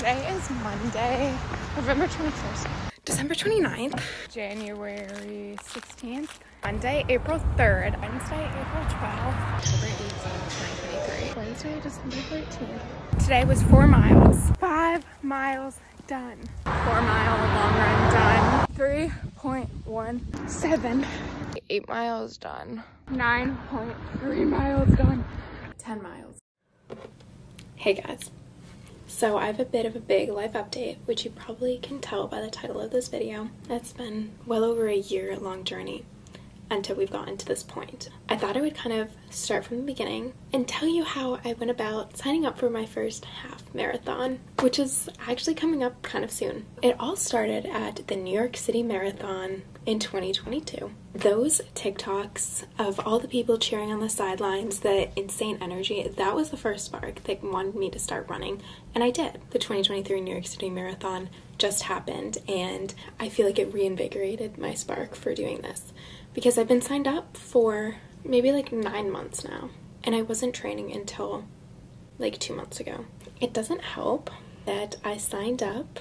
Today is Monday, November 21st, December 29th, January 16th, Monday, April 3rd, Wednesday, April 12th, October 18th, 2023, Wednesday, December 13th. Today was 4 miles, 5 miles done, 4-mile long run done, 3.17, 8 miles done, 9.3 miles done, 10 miles. Hey guys. So I have a bit of a big life update, which you probably can tell by the title of this video. It's been well over a year-long journey until we've gotten to this point. I thought I would kind of start from the beginning and tell you how I went about signing up for my first half marathon, which is actually coming up kind of soon. It all started at the New York City Marathon in 2022. Those TikToks of all the people cheering on the sidelines, the insane energy, that was the first spark that wanted me to start running, and I did. The 2023 New York City Marathon just happened, and I feel like it reinvigorated my spark for doing this, because I've been signed up for maybe like 9 months now, and I wasn't training until like 2 months ago. It doesn't help that I signed up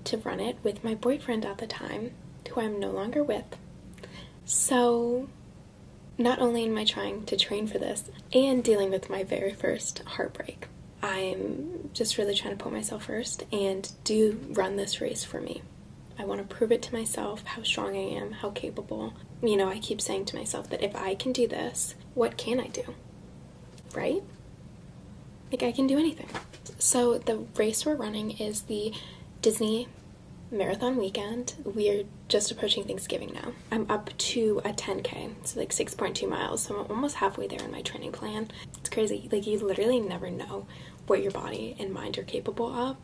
to run it with my boyfriend at the time, who I'm no longer with. So not only am I trying to train for this and dealing with my very first heartbreak, I'm just really trying to put myself first and run this race for me. I want to prove it to myself how strong I am, how capable. You know, I keep saying to myself that if I can do this, what can I do? Right? Like, I can do anything. So the race we're running is the Disney Marathon weekend. We're just approaching Thanksgiving now. I'm up to a 10K, so like 6.2 miles. So I'm almost halfway there in my training plan. It's crazy. Like, you literally never know what your body and mind are capable of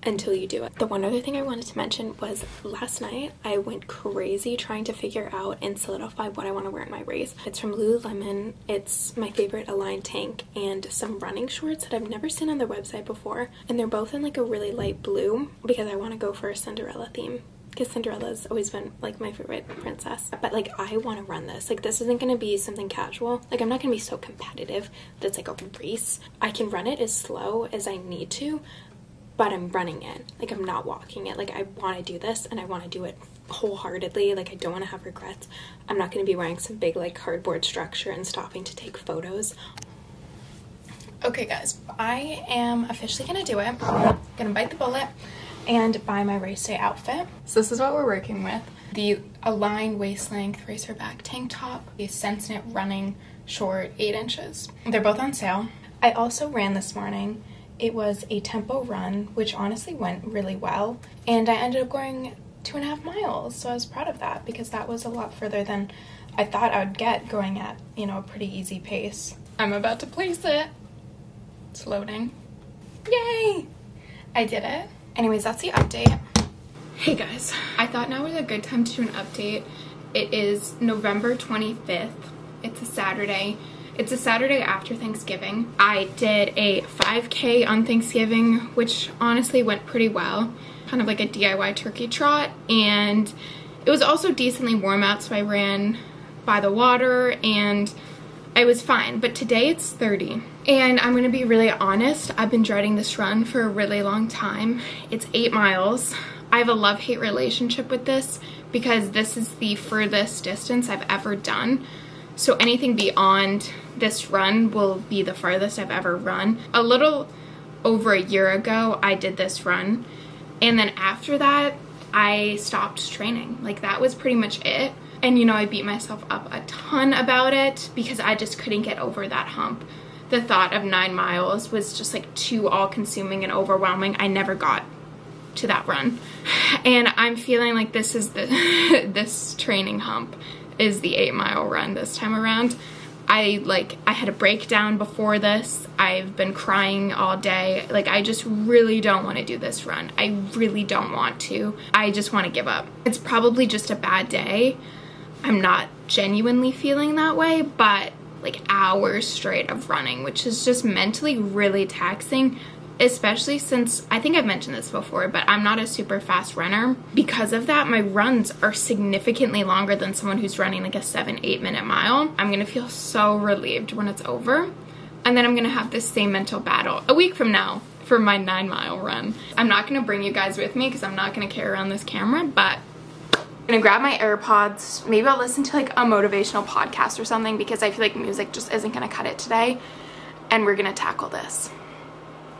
until you do it. The one other thing I wanted to mention was last night I went crazy trying to figure out and solidify what I want to wear in my race. It's from Lululemon. It's my favorite Align tank and some running shorts that I've never seen on their website before, and they're both in like a really light blue because I want to go for a Cinderella theme, because Cinderella's always been like my favorite princess. But like, I want to run this. Like, this isn't going to be something casual. Like, I'm not going to be so competitive that it's like a race. I can run it as slow as I need to, but I'm running it. Like, I'm not walking it. Like, I want to do this and I want to do it wholeheartedly. Like, I don't want to have regrets. I'm not going to be wearing some big like cardboard structure and stopping to take photos. Okay guys, I am officially going to do it. I'm going to bite the bullet and buy my race day outfit. So this is what we're working with. The Align waist length racer back tank top, the Sense Knit running short 8 inches. They're both on sale. I also ran this morning. It was a tempo run, which honestly went really well, and I ended up going 2.5 miles, so I was proud of that because that was a lot further than I thought I would get going at, you know, a pretty easy pace. I'm about to place it. It's loading. Yay! I did it. Anyways, that's the update. Hey guys, I thought now was a good time to do an update. It is November 25th. It's a Saturday. It's a Saturday after Thanksgiving. I did a 5K on Thanksgiving, which honestly went pretty well. Kind of like a DIY turkey trot, and it was also decently warm out, so I ran by the water and I was fine. But today it's 30. And I'm gonna be really honest, I've been dreading this run for a really long time. It's 8 miles. I have a love-hate relationship with this because this is the furthest distance I've ever done. So anything beyond this run will be the farthest I've ever run. A little over a year ago, I did this run. And then after that, I stopped training. Like, that was pretty much it. And you know, I beat myself up a ton about it because I just couldn't get over that hump. The thought of 9 miles was just like too all-consuming and overwhelming. I never got to that run. And I'm feeling like this is this training hump is the 8-mile run this time around. I had a breakdown before this. I've been crying all day. Like, I just really don't want to do this run. I really don't want to. I just want to give up. It's probably just a bad day. I'm not genuinely feeling that way, but like hours straight of running, which is just mentally really taxing, especially since, I think I've mentioned this before, but I'm not a super fast runner. Because of that, my runs are significantly longer than someone who's running like a 7-8 minute mile. I'm gonna feel so relieved when it's over. And then I'm gonna have this same mental battle a week from now for my 9-mile run. I'm not gonna bring you guys with me because I'm not gonna carry around this camera, but I'm gonna grab my AirPods. Maybe I'll listen to like a motivational podcast or something because I feel like music just isn't gonna cut it today. And we're gonna tackle this.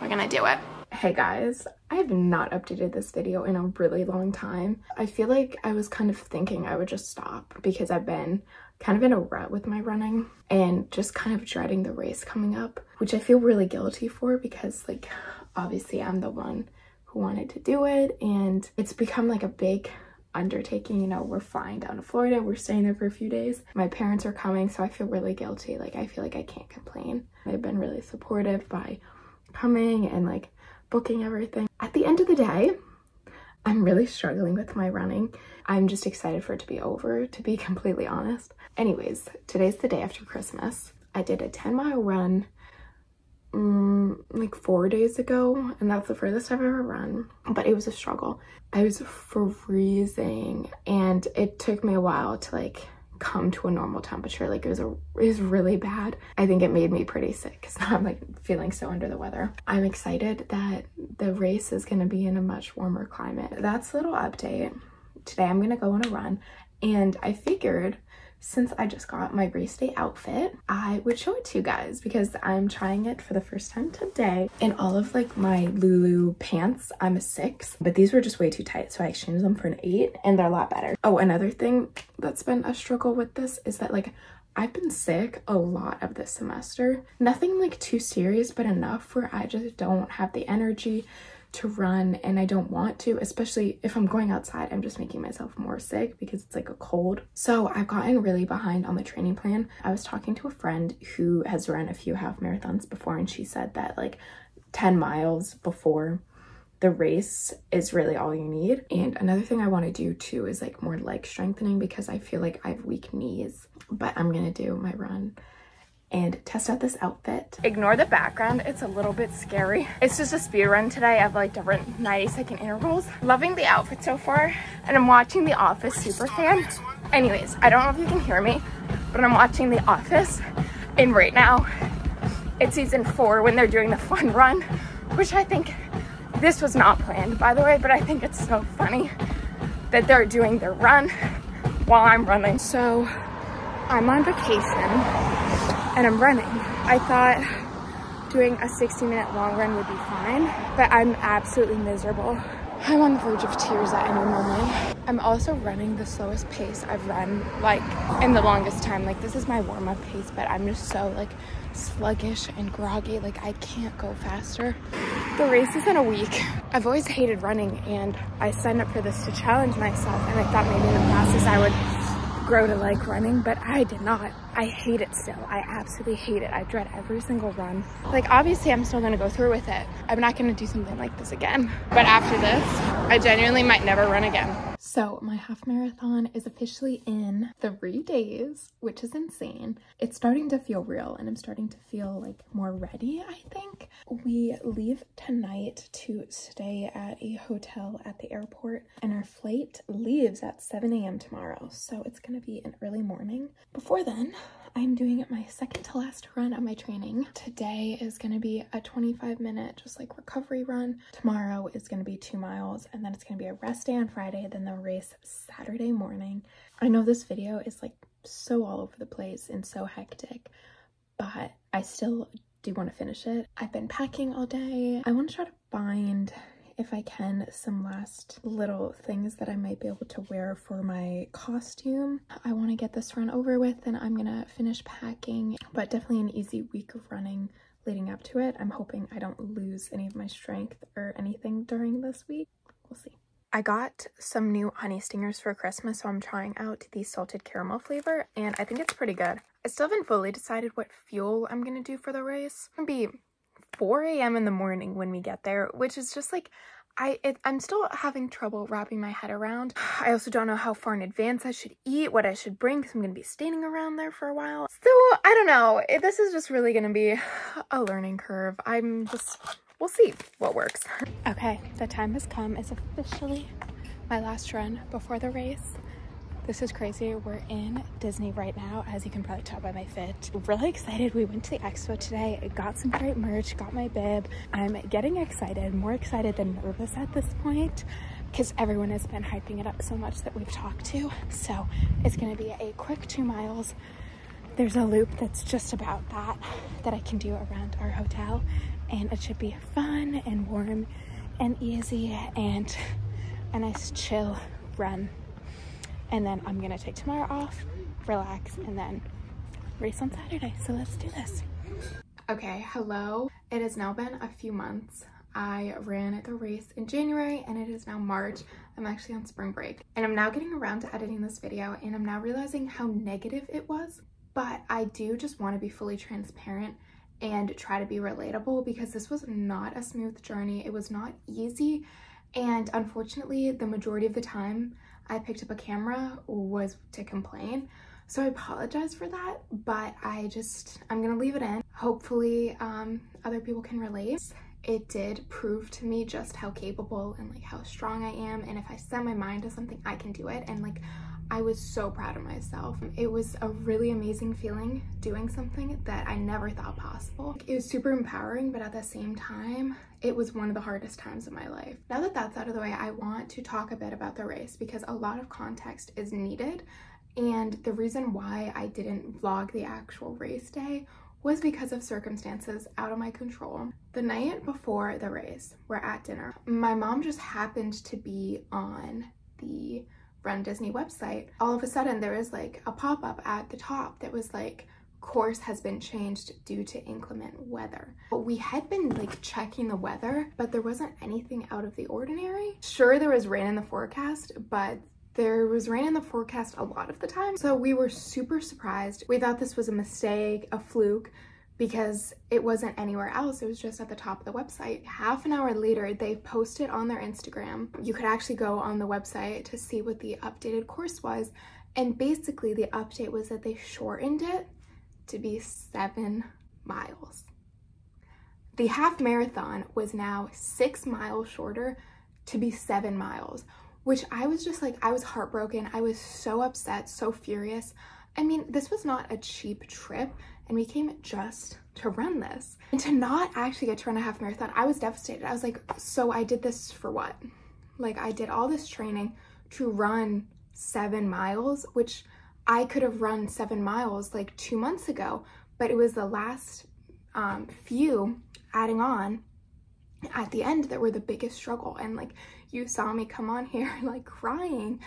We're gonna do it. Hey guys, I have not updated this video in a really long time. I feel like I was kind of thinking I would just stop because I've been kind of in a rut with my running and just kind of dreading the race coming up, which I feel really guilty for because like obviously I'm the one who wanted to do it and it's become like a big undertaking. You know, we're flying down to Florida, we're staying there for a few days, my parents are coming, so I feel really guilty. Like I feel like I can't complain. They've been really supportive by coming and like booking everything. At the end of the day, I'm really struggling with my running. I'm just excited for it to be over, to be completely honest. Anyways, today's the day after Christmas. I did a 10-mile run like 4 days ago, and that's the furthest I've ever run, but it was a struggle. I was freezing and it took me a while to like come to a normal temperature. Like it was really bad. I think it made me pretty sick because now I'm like feeling so under the weather. I'm excited that the race is going to be in a much warmer climate. That's a little update. Today I'm going to go on a run, and I figured since I just got my race day outfit, I would show it to you guys because I'm trying it for the first time today. In all of like my Lulu pants, I'm a 6, but these were just way too tight, so I exchanged them for an 8 and they're a lot better. Oh, another thing that's been a struggle with this is that like I've been sick a lot of this semester. Nothing like too serious, but enough where I just don't have the energy to run, and I don't want to, especially if I'm going outside. I'm just making myself more sick because it's like a cold. So I've gotten really behind on the training plan. I was talking to a friend who has run a few half marathons before, and she said that like 10 miles before the race is really all you need. And another thing I want to do too is like more leg strengthening because I feel like I have weak knees. But I'm gonna do my run and test out this outfit. Ignore the background, it's a little bit scary. It's just a speed run today of like different 90-second intervals. Loving the outfit so far, and I'm watching The Office Superfan. Anyways, I don't know if you can hear me, but I'm watching The Office, and right now it's season 4 when they're doing the fun run, which I think, this was not planned by the way, but I think it's so funny that they're doing their run while I'm running. So I'm on vacation and I'm running. I thought doing a 60-minute long run would be fine, but I'm absolutely miserable. I'm on the verge of tears at any moment. I'm also running the slowest pace I've run like in the longest time. Like this is my warm-up pace, but I'm just so like sluggish and groggy. Like I can't go faster. The race is in a week. I've always hated running, and I signed up for this to challenge myself, and I thought maybe in the process I would grow to like running, but I did not. I hate it still. I absolutely hate it. I dread every single run. Like obviously I'm still gonna go through with it. I'm not gonna do something like this again. But after this, I genuinely might never run again. So my half marathon is officially in 3 days, which is insane. It's starting to feel real, and I'm starting to feel like more ready, I think. We leave tonight to stay at a hotel at the airport, and our flight leaves at 7 a.m. tomorrow. So it's gonna be an early morning. Before then, I'm doing my second to last run of my training. Today is gonna be a 25-minute just like recovery run. Tomorrow is gonna be 2 miles, and then it's gonna be a rest day on Friday, then the race Saturday morning. I know this video is like so all over the place and so hectic, but I still do want to finish it. I've been packing all day. I want to try to find, if I can, some last little things that I might be able to wear for my costume. I want to get this run over with, and I'm gonna finish packing, but definitely an easy week of running leading up to it. I'm hoping I don't lose any of my strength or anything during this week. We'll see. I got some new honey stingers for Christmas, so I'm trying out the salted caramel flavor, and I think it's pretty good. I still haven't fully decided what fuel I'm gonna do for the race. It's gonna be 4 a.m. in the morning when we get there, which is just like, I'm still having trouble wrapping my head around. I also don't know how far in advance I should eat, what I should bring, because I'm going to be standing around there for a while. So, I don't know. This is just really going to be a learning curve. We'll see what works. Okay, the time has come. It's officially my last run before the race. This is crazy. We're in Disney right now, as you can probably tell by my fit. Really excited. We went to the expo today. I got some great merch, got my bib. I'm getting excited, more excited than nervous at this point, because everyone has been hyping it up so much that we've talked to. So it's gonna be a quick 2 miles. There's a loop that's just about that I can do around our hotel, and it should be fun and warm and easy and a nice chill run. And then I'm gonna take tomorrow off, relax, and then race on Saturday. So let's do this. Okay, hello. It has now been a few months. I ran the race in January and it is now March. I'm actually on spring break. And I'm now getting around to editing this video and I'm now realizing how negative it was. But I do just want to be fully transparent and try to be relatable, because this was not a smooth journey. It was not easy. And unfortunately, the majority of the time I picked up a camera was to complain. So I apologize for that, but I'm gonna leave it in. Hopefully other people can relate. It did prove to me just how capable and like how strong I am. And if I set my mind to something, I can do it. And like, I was so proud of myself. It was a really amazing feeling doing something that I never thought possible. It was super empowering, but at the same time, it was one of the hardest times of my life. Now that that's out of the way, I want to talk a bit about the race because a lot of context is needed. And the reason why I didn't vlog the actual race day was because of circumstances out of my control. The night before the race, we're at dinner. My mom just happened to be on the RunDisney website. All of a sudden there was like a pop-up at the top that was like, course has been changed due to inclement weather. But we had been like checking the weather, but there wasn't anything out of the ordinary. Sure, there was rain in the forecast, but there was rain in the forecast a lot of the time. So we were super surprised. We thought this was a mistake, a fluke, because it wasn't anywhere else. It was just at the top of the website. Half an hour later, they posted on their Instagram. You could actually go on the website to see what the updated course was. And basically the update was that they shortened it to be 7 miles. The half marathon was now 6 miles shorter to be 7 miles, which I was just like, I was heartbroken. I was so upset, so furious. I mean, this was not a cheap trip and we came just to run this. And to not actually get to run a half marathon, I was devastated. I was like, so I did this for what? Like, I did all this training to run 7 miles, which I could have run 7 miles like 2 months ago, but it was the last few adding on at the end that were the biggest struggle. And like, you saw me come on here like crying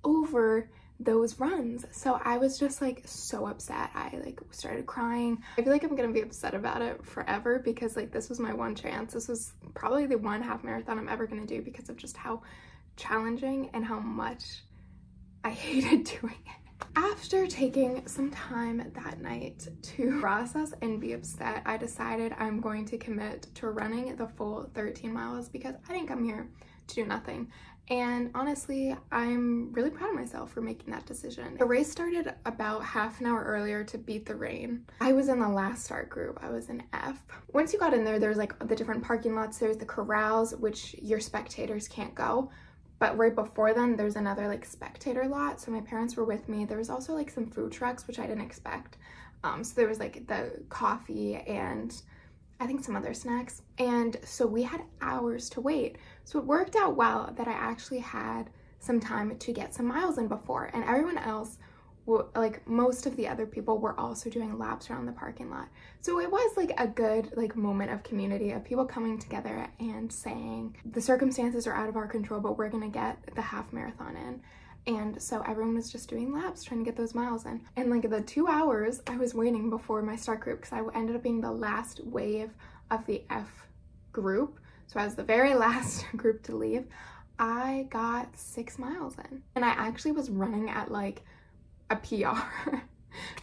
over those runs. So I was just like so upset. I like started crying. I feel like I'm gonna be upset about it forever because like this was my one chance. This was probably the one half marathon I'm ever gonna do because of just how challenging and how much I hated doing it. After taking some time that night to process and be upset, I decided I'm going to commit to running the full 13 miles because I didn't come here to do nothing. And honestly, I'm really proud of myself for making that decision. The race started about half an hour earlier to beat the rain. I was in the last start group. I was in F. Once you got in there, there's like the different parking lots. There's the corrals, which your spectators can't go. But right before then, there's another like spectator lot. So my parents were with me. There was also like some food trucks, which I didn't expect. So there was like the coffee and I think some other snacks. And so we had hours to wait. So it worked out well that I actually had some time to get some miles in before. And everyone else, like most of the other people, were also doing laps around the parking lot. So it was like a good like moment of community, of people coming together and saying the circumstances are out of our control, but we're gonna get the half marathon in. And so everyone was just doing laps, trying to get those miles in. And like the 2 hours I was waiting before my start group, because I ended up being the last wave of the F group. So I was the very last group to leave. I got 6 miles in. And I actually was running at like a PR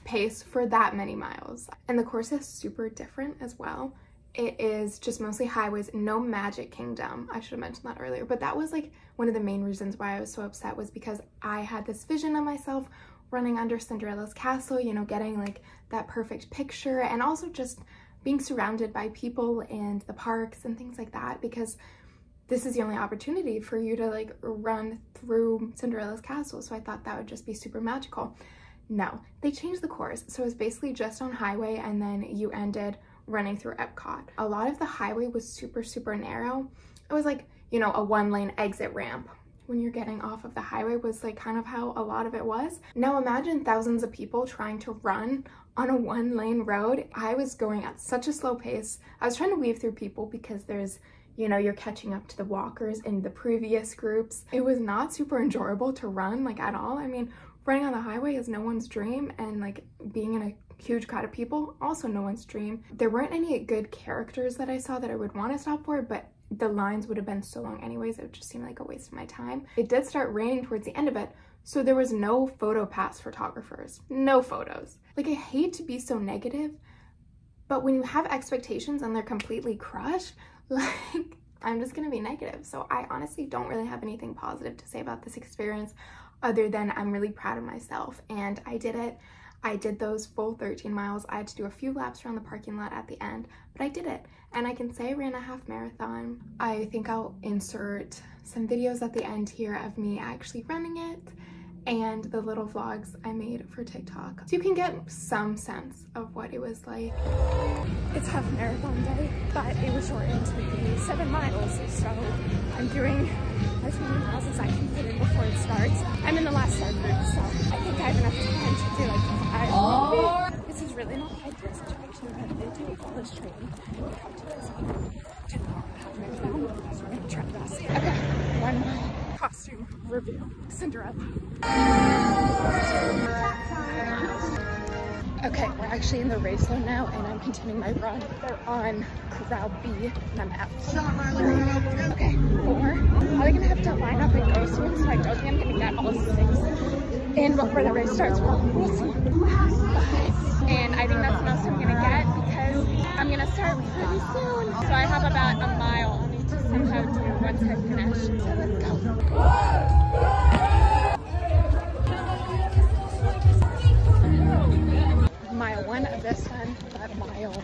pace for that many miles. And the course is super different as well. It is just mostly highways, no Magic Kingdom. I should have mentioned that earlier, but that was like one of the main reasons why I was so upset, was because I had this vision of myself running under Cinderella's castle, you know, getting like that perfect picture, and also just being surrounded by people and the parks and things like that, because this is the only opportunity for you to like run through Cinderella's castle. So I thought that would just be super magical. No, they changed the course. So it was basically just on highway, and then you ended running through Epcot. A lot of the highway was super, super narrow. It was like, you know, a 1-lane exit ramp when you're getting off of the highway was like kind of how a lot of it was. Now imagine thousands of people trying to run on a 1-lane road. I was going at such a slow pace. I was trying to weave through people because there's, you know, you're catching up to the walkers in the previous groups. It was not super enjoyable to run like at all. I mean, running on the highway is no one's dream, and like being in a huge crowd of people, also no one's dream. There weren't any good characters that I saw that I would want to stop for, but the lines would have been so long anyways, it would just seem like a waste of my time. It did start raining towards the end of it, so there was no photo pass photographers, no photos. Like, I hate to be so negative, but when you have expectations and they're completely crushed, like, I'm just gonna be negative. So I honestly don't really have anything positive to say about this experience other than I'm really proud of myself, and I did it. I did those full 13 miles. I had to do a few laps around the parking lot at the end, but I did it. And I can say I ran a half marathon. I think I'll insert some videos at the end here of me actually running it and the little vlogs I made for TikTok, so you can get some sense of what it was like. It's half marathon day, but it was shortened to 7 miles, so I'm doing as many miles as I can put in before it starts. I'm in the last start group, so I think I have enough time to do like 5 maybe. This is really not the ideal situation, but they do college training and come to this to the half marathon, so we're gonna try the best. Okay, 1 mile costume review. Cinderella. Okay, we're actually in the race zone now, and I'm continuing my run. They're on Corral B, and I'm at 3. Okay, 4. Probably gonna have to line up and go soon, so I don't think I'm gonna get all 6 in before the race starts. We'll see. 5. And I think that's the most I'm gonna get because I'm gonna start pretty soon. So I have about a mile I need to somehow do once I finish. So let's go. Mile 1 of this one, but mile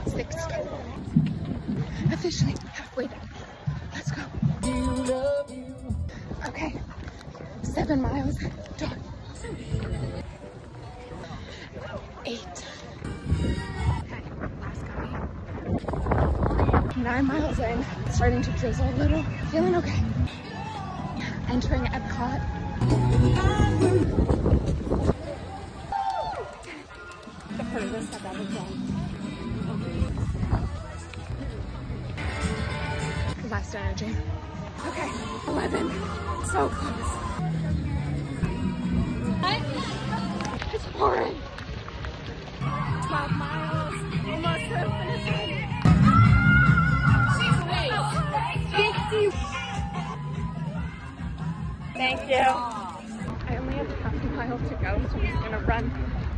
6 total. Officially halfway done. Let's go. Okay, 7 miles done. 8. Okay, last gummy. 9 miles in, starting to drizzle a little. Feeling okay. Entering Epcot. The furthest I've ever gone. Last energy. Okay, 11. So close. It's pouring. 12 miles. Almost to the finish line. 50. Thank you. I only have half a mile to go, so I'm just gonna run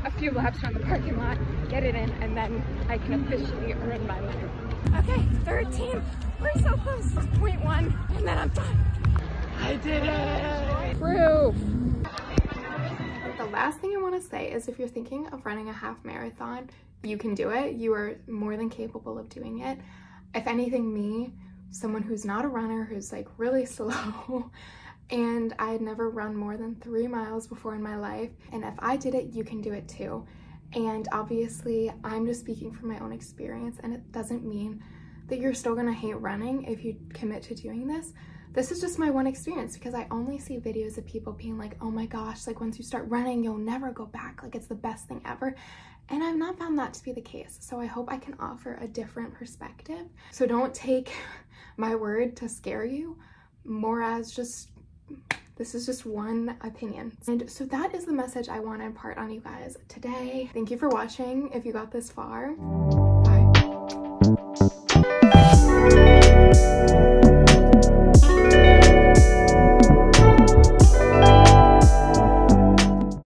a few laps around the parking lot, get it in, and then I can officially earn my money. Okay, 13. We're so close. 0.1, and then I'm done. I did it! Proof! The last thing I want to say is if you're thinking of running a half marathon, you can do it. You are more than capable of doing it. If anything, me, someone who's not a runner, who's like really slow, and I had never run more than 3 miles before in my life, and if I did it, you can do it too. And obviously, I'm just speaking from my own experience, and it doesn't mean that you're still gonna hate running if you commit to doing this. This is just my one experience because I only see videos of people being like, oh my gosh, like once you start running, you'll never go back. Like it's the best thing ever. And I've not found that to be the case. So I hope I can offer a different perspective. So don't take my word to scare you, more as just, this is just one opinion. And so that is the message I want to impart on you guys today. Thank you for watching if you got this far. Bye.